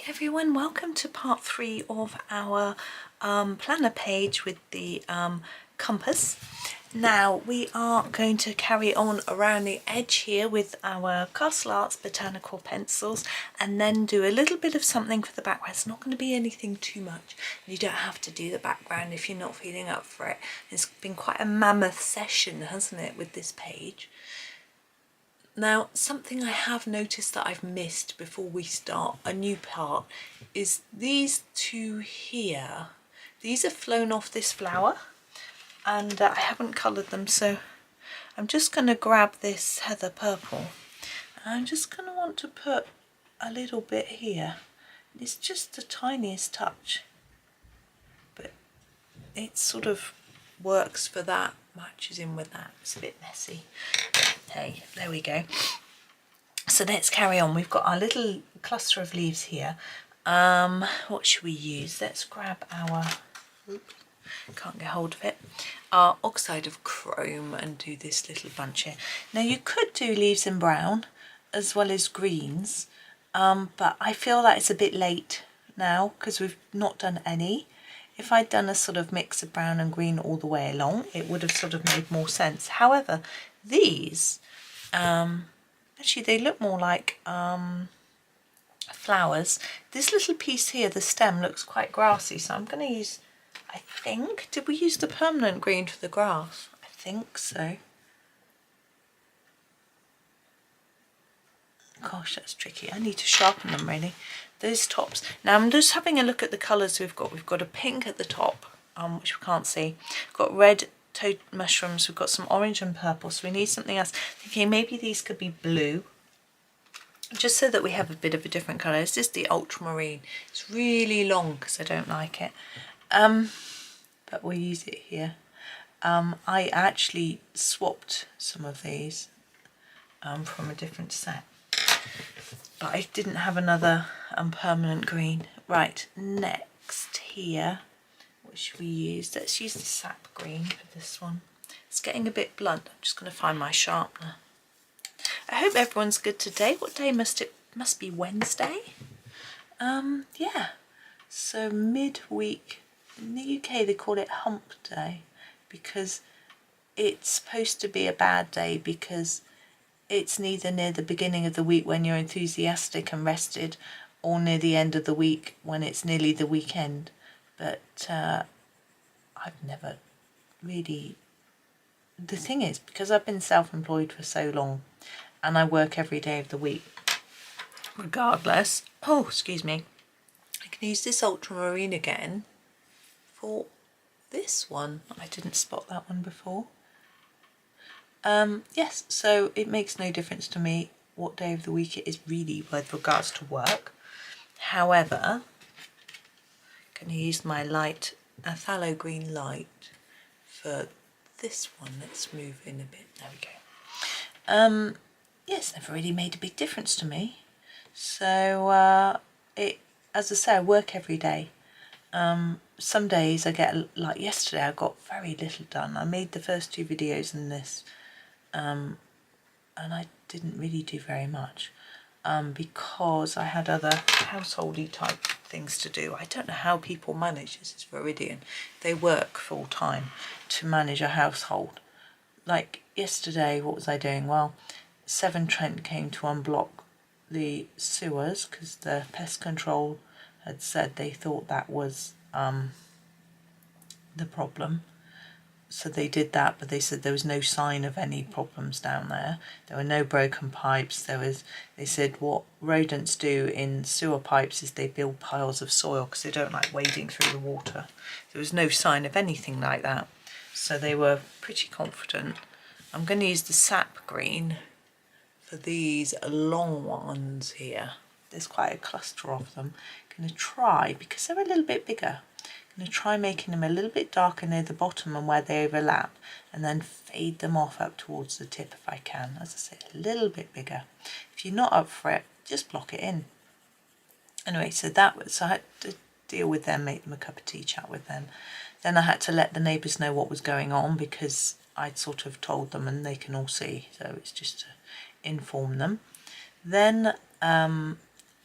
Everyone, welcome to part 3 of our planner page with the compass. Now we are going to carry on around the edge here with our Castle Arts Botanical pencils and then do a little bit of something for the background. It's not going to be anything too much. You don't have to do the background if you're not feeling up for it. It's been quite a mammoth session, hasn't it, with this page? Now, something I have noticed that I've missed before we start a new part is these two here. These have flown off this flower and I haven't coloured them, so I'm just going to grab this heather purple. I'm just going to want to put a little bit here. It's just the tiniest touch, but it sort of works for that, matches in with that. It's a bit messy. Hey, there we go. So let's carry on. We've got our little cluster of leaves here. What should we use? Let's grab our, can't get hold of it, our oxide of chrome and do this little bunch here. Now you could do leaves in brown as well as greens, but I feel that it's a bit late now because we've not done any. If I'd done a sort of mix of brown and green all the way along, it would have sort of made more sense. However, these, actually they look more like flowers. This little piece here, the stem, looks quite grassy, so I'm going to use, I think, did we use the permanent green for the grass? I think so. Gosh, that's tricky. I need to sharpen them really. Those tops. Now I'm just having a look at the colours we've got. We've got a pink at the top, which we can't see. We've got red toad mushrooms. We've got some orange and purple. So we need something else. Thinking maybe these could be blue, just so that we have a bit of a different colour. This is the ultramarine. It's really long because I don't like it, but we'll use it here. I actually swapped some of these from a different set, but I didn't have another permanent green. Right, next here, what should we use? Let's use the sap green for this one. It's getting a bit blunt. I'm just going to find my sharpener. I hope everyone's good today. What day must be Wednesday? Yeah, so midweek. In the UK they call it hump day because it's supposed to be a bad day because it's neither near the beginning of the week when you're enthusiastic and rested or near the end of the week when it's nearly the weekend. But I've never really... The thing is, because I've been self-employed for so long and I work every day of the week, regardless... Oh, excuse me. I can use this ultramarine again for this one. I didn't spot that one before. Yes, so it makes no difference to me what day of the week it is really with regards to work. However, I'm going to use my light, a phthalo green light for this one. Let's move in a bit. There we go. Yes, never really made a big difference to me. So as I say, I work every day. Some days I get, like yesterday, I got very little done. I made the first 2 videos in this. And I didn't really do very much because I had other householdy type things to do. I don't know how people manage this. Is Veridian. They work full time to manage a household. Like yesterday, what was I doing? Well, Severn Trent came to unblock the sewers because the pest control had said they thought that was the problem. So they did that, but they said there was no sign of any problems down there. There were no broken pipes. They said what rodents do in sewer pipes is they build piles of soil because they don't like wading through the water. There was no sign of anything like that. So they were pretty confident. I'm going to use the sap green for these long ones here. There's quite a cluster of them. I'm going to try, because they're a little bit bigger, I'm going to try making them a little bit darker near the bottom and where they overlap, and then fade them off up towards the tip if I can. As I say, a little bit bigger. If you're not up for it, just block it in. Anyway, so I had to deal with them, make them a cup of tea, chat with them. Then I had to let the neighbours know what was going on because I'd sort of told them and they can all see, so it's just to inform them. Then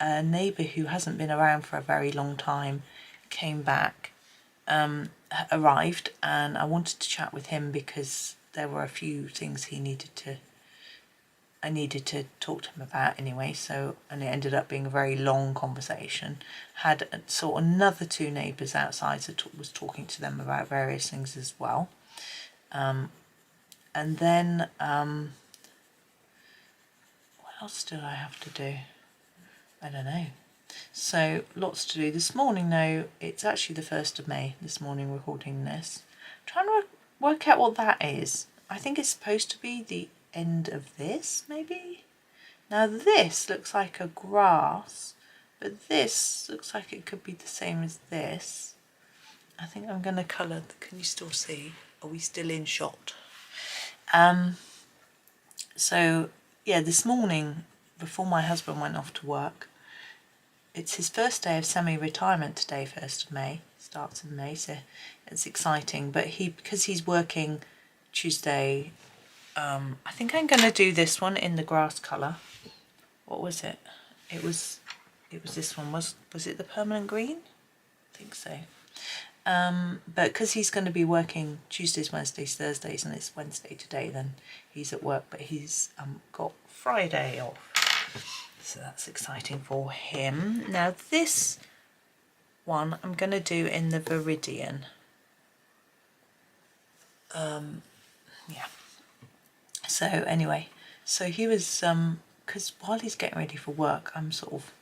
a neighbour who hasn't been around for a very long time came back, arrived, and I wanted to chat with him because there were a few things I needed to talk to him about anyway. So, and it ended up being a very long conversation. Saw another two neighbours outside, so was talking to them about various things as well. And then what else did I have to do? I don't know. So lots to do this morning though. It's actually the 1st of May this morning, recording this. Trying to work out what that is. I think it's supposed to be the end of this, maybe? Now this looks like a grass, but this looks like it could be the same as this. I think I'm going to colour. Can you still see? Are we still in shot? So yeah, this morning before my husband went off to work, it's his first day of semi-retirement today, 1st of May, starts in May, so it's exciting. But because he's working Tuesday, I think I'm going to do this one in the grass colour. What was it? It was this one. Was it the permanent green? I think so. But because he's going to be working Tuesdays, Wednesdays, Thursdays, and it's Wednesday today, then he's at work, but he's got Friday off. So that's exciting for him. Now this one I'm going to do in the Veridian. Yeah. So anyway, so he was, because while he's getting ready for work, I'm sort of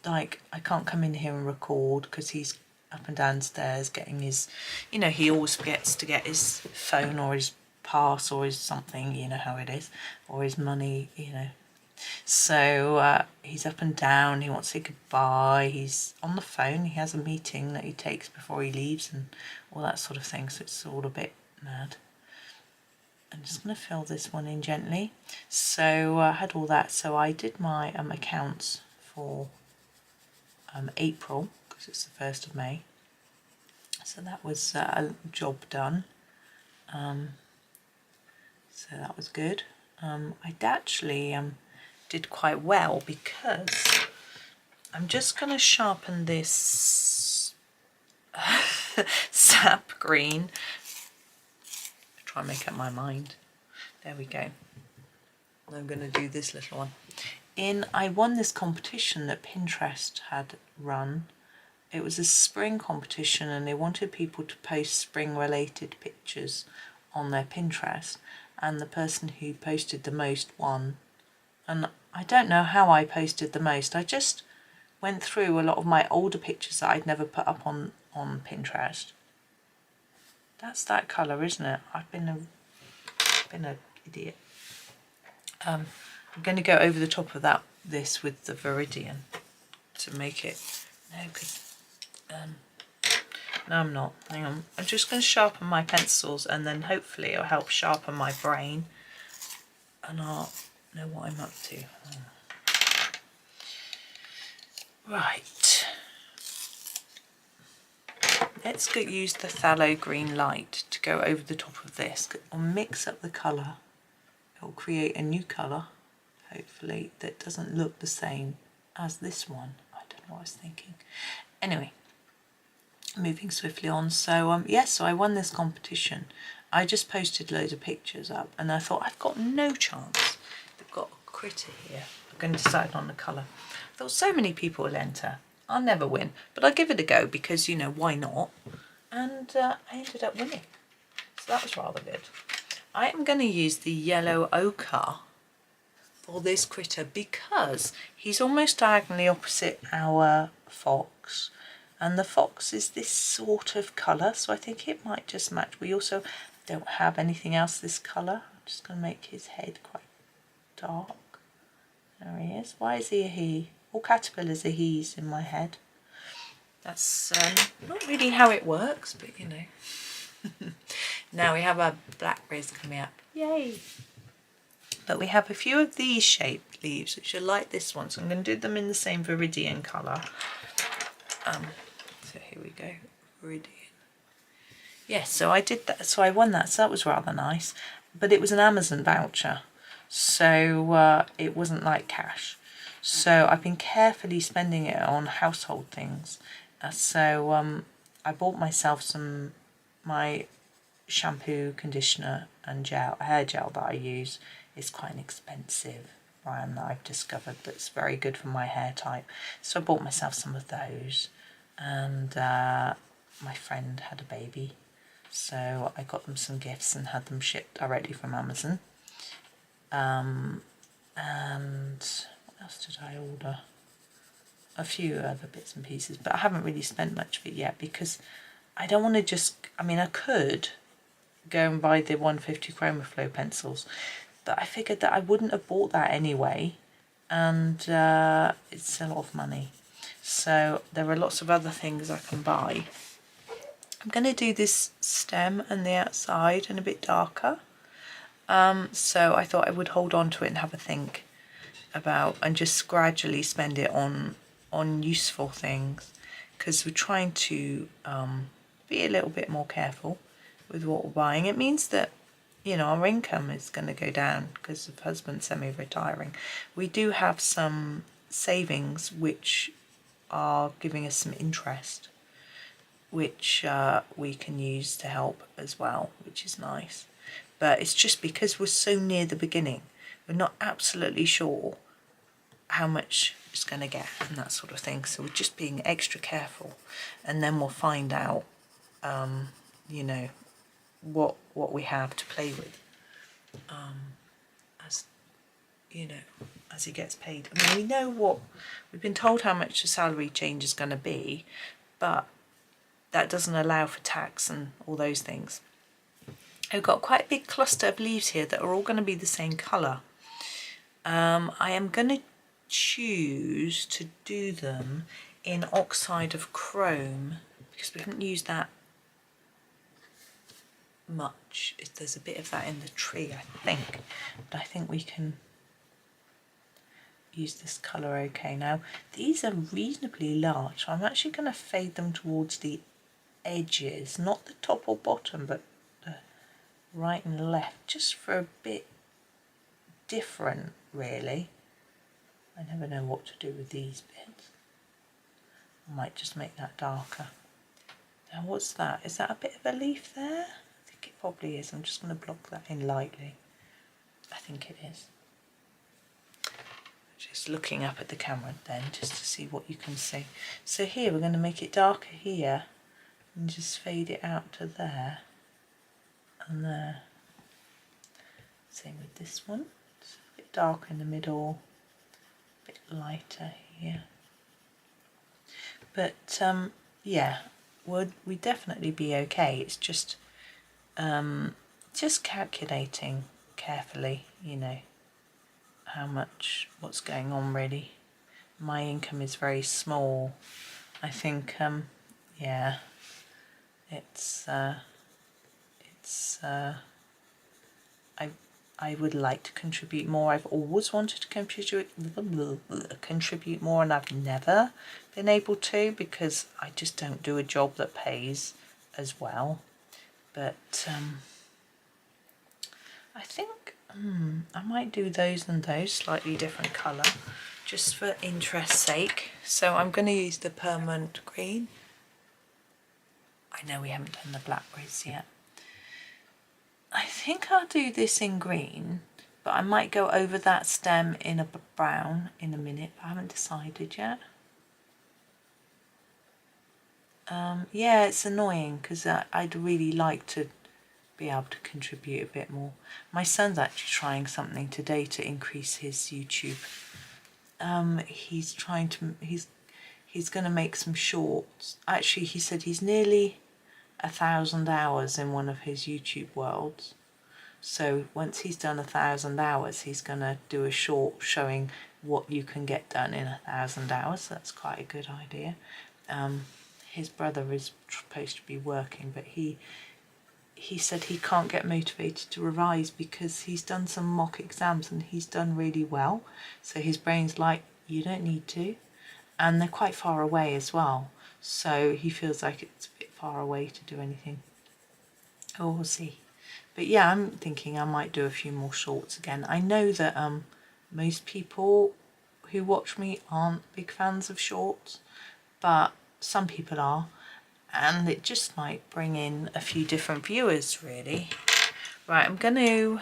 like, I can't come in here and record because he's up and downstairs getting his, he always forgets to get his phone or his pass or his something, you know how it is, or his money, So he's up and down, he wants to say goodbye, he's on the phone, he has a meeting that he takes before he leaves and all that sort of thing, so it's all a bit mad. I'm just going to fill this one in gently. So I had all that, so I did my accounts for April, because it's the 1st of May. So that was a job done. So that was good. I actually did quite well because I'm just going to sharpen this sap green. Try and make up my mind. There we go. I'm going to do this little one. I won this competition that Pinterest had run. It was a spring competition and they wanted people to post spring related pictures on their Pinterest, and the person who posted the most won. And I don't know how I posted the most. I just went through a lot of my older pictures that I'd never put up on Pinterest. That's that colour, isn't it? I've been an idiot. I'm going to go over the top of this with the Veridian to make it. No, because no, I'm not. Hang on. I'm just going to sharpen my pencils, and then hopefully it'll help sharpen my brain, and I'll know what I'm up to. Right. Let's use the phthalo green light to go over the top of this. I'll mix up the colour. It'll create a new colour, hopefully, that doesn't look the same as this one. I don't know what I was thinking. Anyway, moving swiftly on. So yes, so I won this competition. I just posted loads of pictures up, and I thought, I've got no chance. They've got a critter here. I'm going to decide on the colour. I thought, so many people will enter. I'll never win, but I'll give it a go because, why not? And I ended up winning. So that was rather good. I am going to use the yellow ochre for this critter because he's almost diagonally opposite our fox. And the fox is this sort of colour, so I think it might just match. We also don't have anything else this colour. I'm just going to make his head quite dark. There he is. Why is he a he? All caterpillars are he's in my head. That's not really how it works, but Now we have our blackberries coming up. Yay! But we have a few of these shaped leaves, which are like this one. So I'm going to do them in the same Veridian colour. So here we go. Veridian. Yes, so I did that. So I won that. So that was rather nice. But it was an Amazon voucher. So it wasn't like cash. So I've been carefully spending it on household things. I bought myself my shampoo, conditioner and hair gel that I use. Is quite an expensive brand that I've discovered that's very good for my hair type. So I bought myself some of those, and my friend had a baby, so I got them some gifts and had them shipped directly from Amazon. And what else did I order? A few other bits and pieces, but I haven't really spent much of it yet because I don't want to just, I mean I could go and buy the 150 Chroma Flow pencils, but I figured that I wouldn't have bought that anyway, and it's a lot of money. So there are lots of other things I can buy. I'm going to do this stem and the outside in a bit darker. So I thought I would hold on to it and have a think about, and just gradually spend it on useful things, because we're trying to be a little bit more careful with what we're buying. It means that, you know, our income is going to go down because of husband semi-retiring. We do have some savings which are giving us some interest, which we can use to help as well, which is nice. But it's just because we're so near the beginning, we're not absolutely sure how much it's going to get and that sort of thing. So we're just being extra careful, and then we'll find out, you know, what we have to play with, as you know, as he gets paid. I mean, we know we've been told how much the salary change is going to be, but that doesn't allow for tax and all those things. I've got quite a big cluster of leaves here that are all going to be the same colour. I am going to choose to do them in oxide of chrome because we haven't used that much. There's a bit of that in the tree, I think, but I think we can use this colour okay. Now these are reasonably large, so I'm actually going to fade them towards the edges, not the top or bottom, but the right and left, just for a bit different really. I never know what to do with these bits. I might just make that darker. Now what's that? Is that a bit of a leaf there? I think it probably is. I'm just going to block that in lightly. I think it is. Just looking up at the camera then, just to see what you can see. So here we're going to make it darker here and just fade it out to there and there. Same with this one. It's a bit darker in the middle, a bit lighter here. But yeah, we'd definitely be okay. It's just calculating carefully, you know, what's going on really. My income is very small. I think yeah, I would like to contribute more. I've always wanted to contribute more, and I've never been able to because I just don't do a job that pays as well. But I think I might do those and those, slightly different colour, just for interest's sake. So I'm going to use the permanent green. I know we haven't done the blackberries yet. I think I'll do this in green, but I might go over that stem in a brown in a minute. I haven't decided yet. Yeah, it's annoying because I'd really like to be able to contribute a bit more. My son's actually trying something today to increase his YouTube. He's going to make some shorts. Actually, he said he's nearly 1,000 hours in one of his YouTube worlds. So once he's done 1,000 hours, he's going to do a short showing what you can get done in 1,000 hours. That's quite a good idea. His brother is supposed to be working, but he said he can't get motivated to revise because he's done some mock exams and he's done really well. So his brain's like, you don't need to. And they're quite far away as well. So he feels like it's a bit far away to do anything. Oh, we'll see. But yeah, I'm thinking I might do a few more shorts again. I know that most people who watch me aren't big fans of shorts, but some people are, and it just might bring in a few different viewers really. Right, I'm going to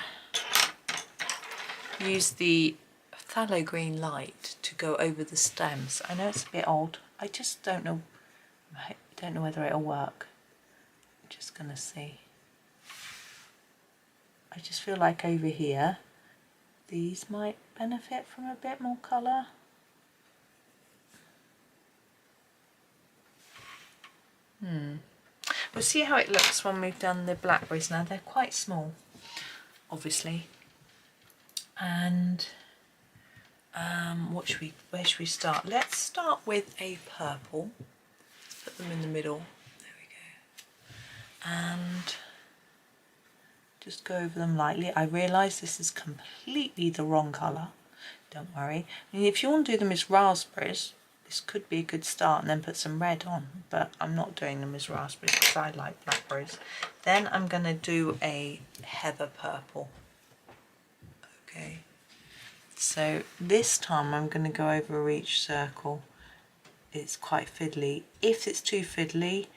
use the phthalo green light to go over the stems. I know it's a bit odd. I just don't know whether it'll work. I'm just going to see. I just feel like over here these might benefit from a bit more colour. We'll see how it looks when we've done the blackberries. Now they're quite small, obviously. And where should we start? Let's start with a purple. Let's put them in the middle. There we go. And just go over them lightly. I realise this is completely the wrong colour. Don't worry. I mean, if you want to do them as raspberries, this could be a good start, and then put some red on. But I'm not doing them as raspberries because I like blackberries. Then I'm going to do a heather purple. Okay. So this time I'm going to go over each circle. It's quite fiddly. If it's too fiddly,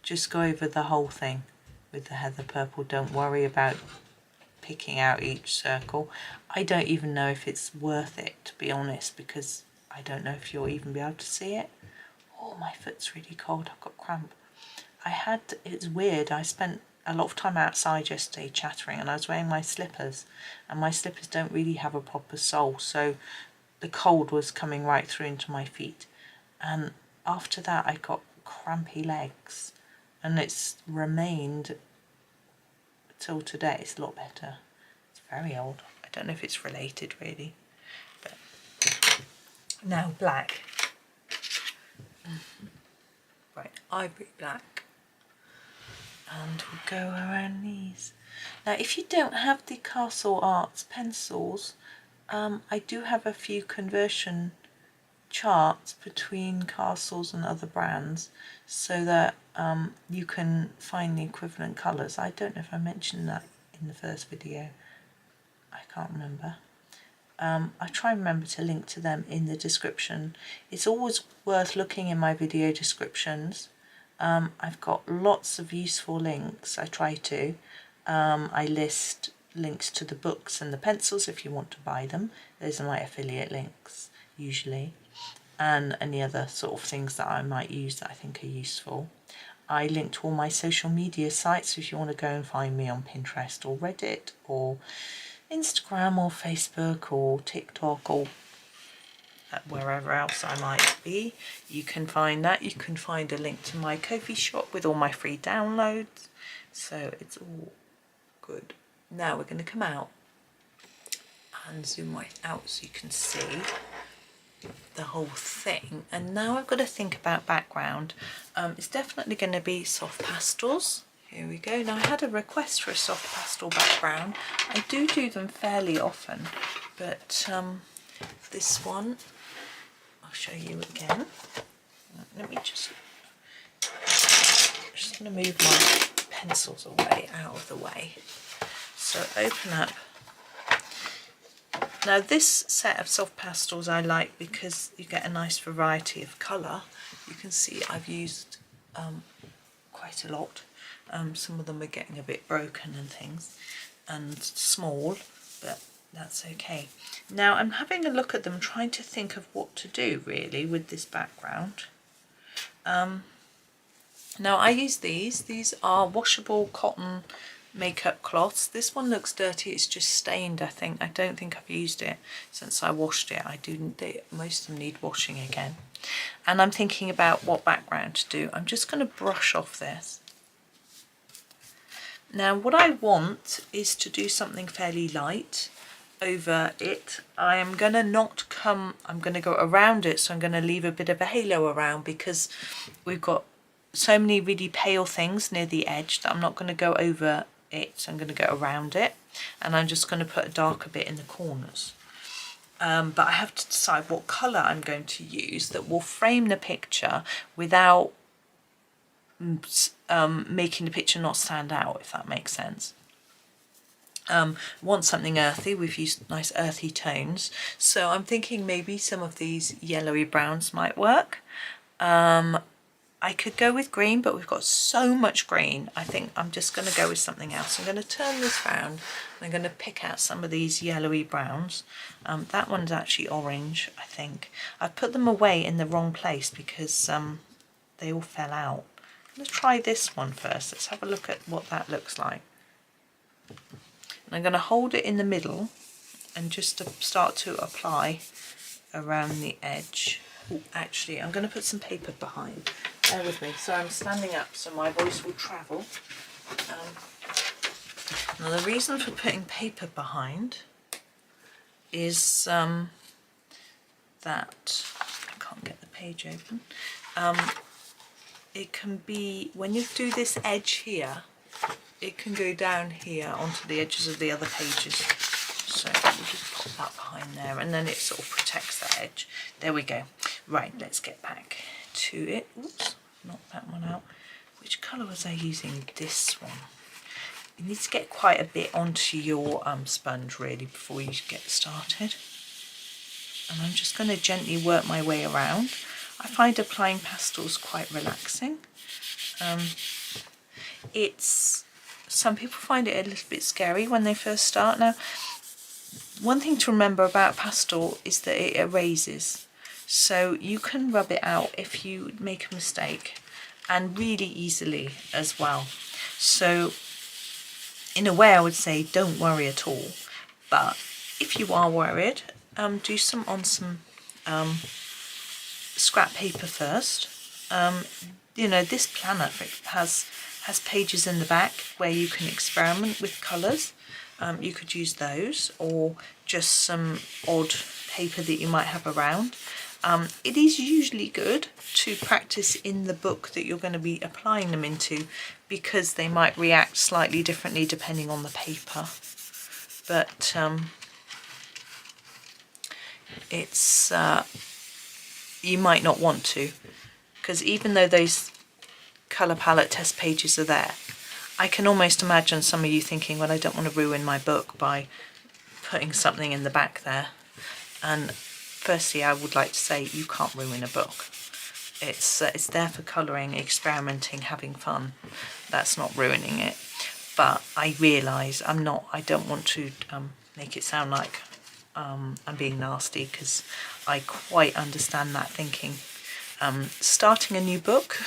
just go over the whole thing with the heather purple. Don't worry about picking out each circle. I don't even know if it's worth it, to be honest, because I don't know if you'll even be able to see it. Oh, my foot's really cold. I've got cramp. It's weird. I spent a lot of time outside yesterday chattering, and I was wearing my slippers, and my slippers don't really have a proper sole, so the cold was coming right through into my feet. And after that I got crampy legs, and it's remained till today. It's a lot better. It's very old. I don't know if it's related really. But now black. Right, ivory black. And we'll go around these. Now if you don't have the Castle Arts pencils, I do have a few conversion charts between Castles and other brands, so that you can find the equivalent colours. I don't know if I mentioned that in the first video. I can't remember. I try and remember to link to them in the description. It's always worth looking in my video descriptions. I've got lots of useful links. I try to. I list links to the books and the pencils if you want to buy them. Those are my affiliate links usually, and any other sort of things that I might use that I think are useful. I link to all my social media sites if you want to go and find me on Pinterest or Reddit or Instagram or Facebook or TikTok or wherever else I might be. You can find that. You can find a link to my Ko-fi shop with all my free downloads. So it's all good. Now we're going to come out and zoom right out so you can see the whole thing. And now I've got to think about background. It's definitely going to be soft pastels. Here we go. Now I had a request for a soft pastel background. I do them fairly often, but this one I'll show you again. Let me just going to move my pencils away, out of the way. So open up. Now this set of soft pastels I like because you get a nice variety of colour. You can see I've used quite a lot. Some of them are getting a bit broken and things and small, but that's okay. Now I'm having a look at them, trying to think of what to do really with this background. Now I use these are washable cotton makeup cloths. This one looks dirty, it's just stained. I don't think I've used it since I washed it. Most of them need washing again. And I'm thinking about what background to do. I'm just going to brush off this. Now what I want is to do something fairly light over it. I'm going to go around it, so I'm going to leave a bit of a halo around because we've got so many really pale things near the edge that I'm not going to go over it, so I'm going to go around it, and I'm just going to put a darker bit in the corners. But I have to decide what colour I'm going to use that will frame the picture without making the picture not stand out, if that makes sense. Want something earthy. We've used nice earthy tones, so I'm thinking maybe some of these yellowy browns might work. I could go with green, but we've got so much green. I think I'm just going to go with something else. I'm going to turn this round and I'm going to pick out some of these yellowy browns. That one's actually orange, I think. I put them away in the wrong place because they all fell out. I'm going to try this one first. Let's have a look at what that looks like. And I'm going to hold it in the middle and just to start to apply around the edge. Ooh, actually, I'm going to put some paper behind. Bear with me. So I'm standing up so my voice will travel. Now the reason for putting paper behind is that I can't get the page open. It can be, when you do this edge here, it can go down here onto the edges of the other pages. So we'll just pop that behind there and then it sort of protects that edge. There we go. Right, let's get back to it. Oops, knock that one out. Which colour was I using? This one. You need to get quite a bit onto your sponge really before you get started. And I'm just going to gently work my way around. I find applying pastels quite relaxing. Some people find it a little bit scary when they first start. Now, one thing to remember about pastel is that it erases. So you can rub it out if you make a mistake, and really easily as well. So in a way I would say don't worry at all, but if you are worried, do some on some scrap paper first. You know, this planner has pages in the back where you can experiment with colours. You could use those, or just some odd paper that you might have around. It is usually good to practice in the book that you're going to be applying them into, because they might react slightly differently depending on the paper. But it's you might not want to, because even though those colour palette test pages are there, I can almost imagine some of you thinking, well, I don't want to ruin my book by putting something in the back there. And firstly, I would like to say you can't ruin a book. It's there for colouring, experimenting, having fun. That's not ruining it. But I realise I don't want to make it sound like I'm being nasty, because I quite understand that thinking. Starting a new book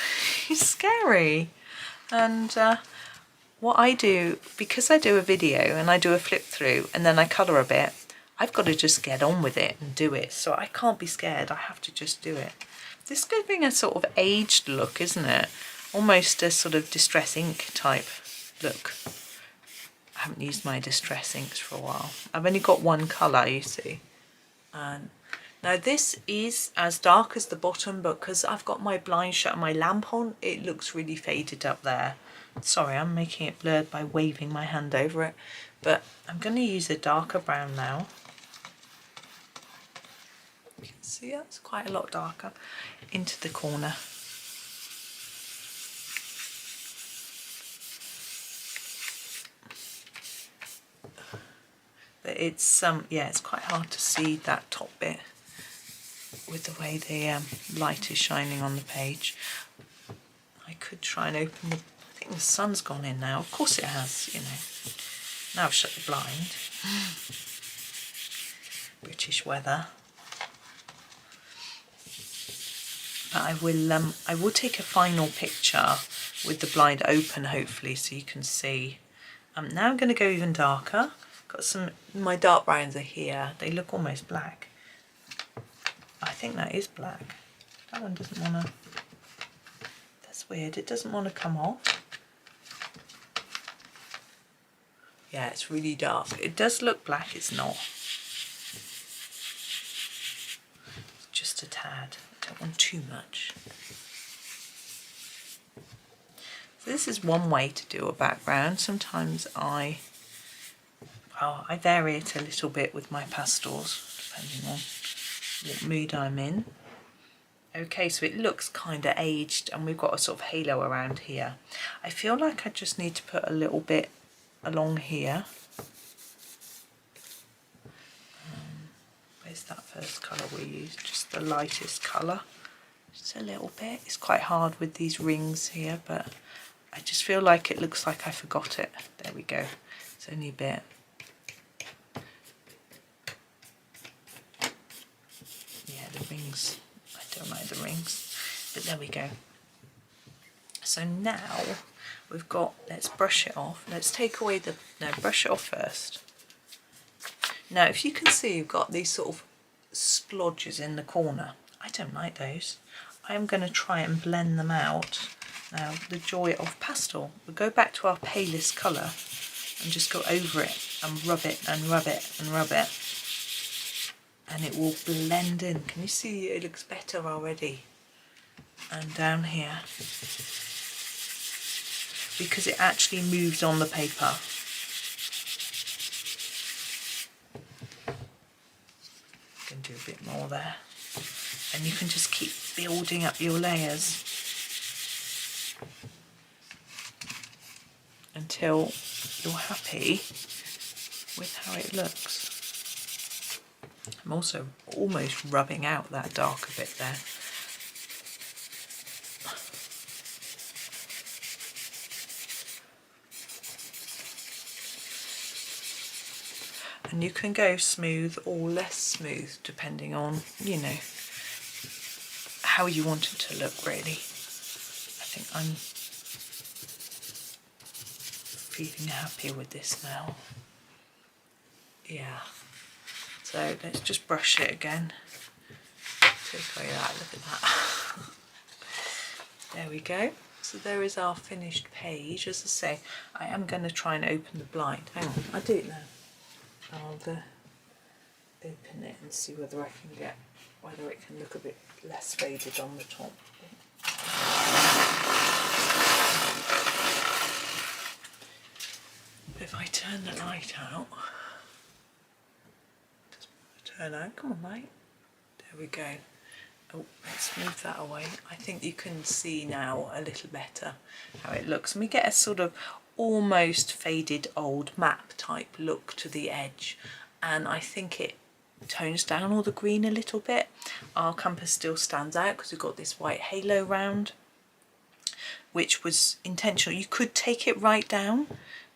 is scary. And what I do, because I do a video and I do a flip through and then I colour a bit, I've got to just get on with it and do it. So I can't be scared, I have to just do it. This is giving a sort of aged look, isn't it? Almost a sort of distress ink type look. I haven't used my distress inks for a while. I've only got one colour, you see. And now this is as dark as the bottom, but because I've got my blind shut and my lamp on, it looks really faded up there. Sorry, I'm making it blurred by waving my hand over it. But I'm going to use a darker brown now. You can see that's quite a lot darker into the corner. But it's yeah, it's quite hard to see that top bit with the way the light is shining on the page. I could try and open the, I think the sun's gone in now. Of course it has, you know. Now I've shut the blind. British weather. But I will take a final picture with the blind open, hopefully, so you can see. Now I'm going to go even darker. Got some, my dark browns are here. They look almost black. I think that is black. That one doesn't want to, that's weird. It doesn't want to come off. Yeah, it's really dark. It does look black, it's not. Just a tad. I don't want too much. So this is one way to do a background. Sometimes I vary it a little bit with my pastels, depending on what mood I'm in. Okay, so it looks kind of aged, and we've got a sort of halo around here. I feel like I just need to put a little bit along here. is that first colour we used? Just the lightest colour. Just a little bit. It's quite hard with these rings here, but I just feel like it looks like I forgot it. There we go. It's only a bit. Yeah, the rings. I don't like the rings. But there we go. So now we've got, let's brush it off. Let's take away the, no, brush it off first. Now, if you can see, you've got these sort of splodges in the corner. I don't like those. I'm going to try and blend them out. Now, the joy of pastel. We'll go back to our palest colour and just go over it and rub it and rub it and rub it. And it will blend in. Can you see it looks better already? And down here. Because it actually moves on the paper. You can do a bit more there. And you can just keep building up your layers until you're happy with how it looks. I'm also almost rubbing out that darker bit there. And you can go smooth or less smooth depending on, you know, how you want it to look really. I think I'm feeling happy with this now. Yeah. So let's just brush it again. Take away that, look at that. There we go. So there is our finished page. As I say, I am going to try and open the blind. Hang on, I do it now. I'll open it and see whether I can get, whether it can look a bit less faded on the top. If I turn the light out, just turn out, come on light, there we go. Oh, let's move that away. I think you can see now a little better how it looks. And we get a sort of almost faded old map type look to the edge. And I think it tones down all the green a little bit. Our compass still stands out because we've got this white halo round, which was intentional. You could take it right down,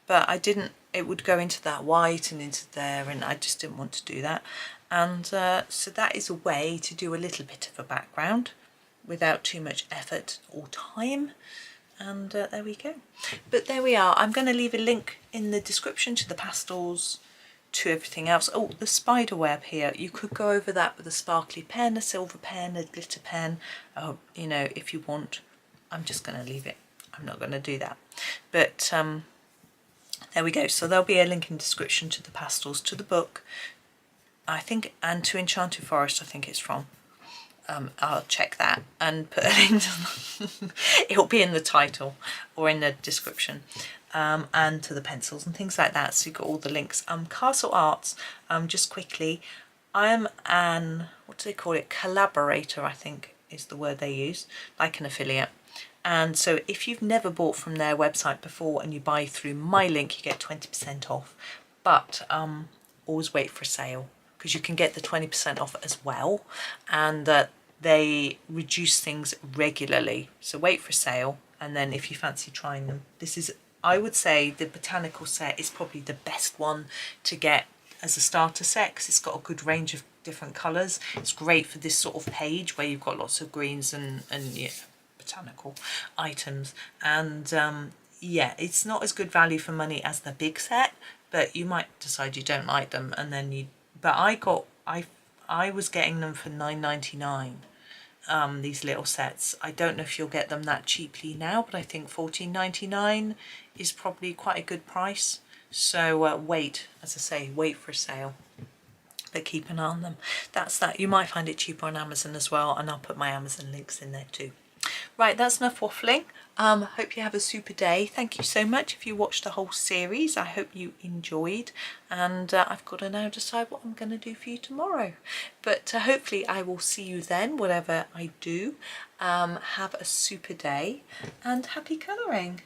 but I didn't. It would go into that white and into there, and I just didn't want to do that. And so that is a way to do a little bit of a background without too much effort or time. And there we go. But there we are. I'm going to leave a link in the description to the pastels, to everything else. Oh, the spider web here. You could go over that with a sparkly pen, a silver pen, a glitter pen, you know, if you want. I'm just going to leave it. I'm not going to do that. But there we go. So there'll be a link in the description to the pastels, to the book, I think, and to Enchanted Forest, I think it's from. I'll check that and put a link to it'll be in the title or in the description, and to the pencils and things like that, so you've got all the links. Castle Arts, just quickly, I am an, what do they call it, collaborator, I think is the word they use, like an affiliate. And so if you've never bought from their website before and you buy through my link, you get 20% off, but always wait for a sale, because you can get the 20% off as well, and they reduce things regularly. So wait for sale, and then if you fancy trying them, this is, I would say the Botanical set is probably the best one to get as a starter set, because it's got a good range of different colours. It's great for this sort of page where you've got lots of greens and yeah, botanical items. And yeah, it's not as good value for money as the big set, but you might decide you don't like them, and then you, but I was getting them for $9.99, these little sets. I don't know if you'll get them that cheaply now, but I think $14.99 is probably quite a good price. So wait, as I say, wait for a sale, but keep an eye on them. That's that. You might find it cheaper on Amazon as well, and I'll put my Amazon links in there too. Right, that's enough waffling. Hope you have a super day. Thank you so much if you watched the whole series. I hope you enjoyed, and I've got to now decide what I'm going to do for you tomorrow. But hopefully I will see you then, whatever I do. Have a super day and happy colouring.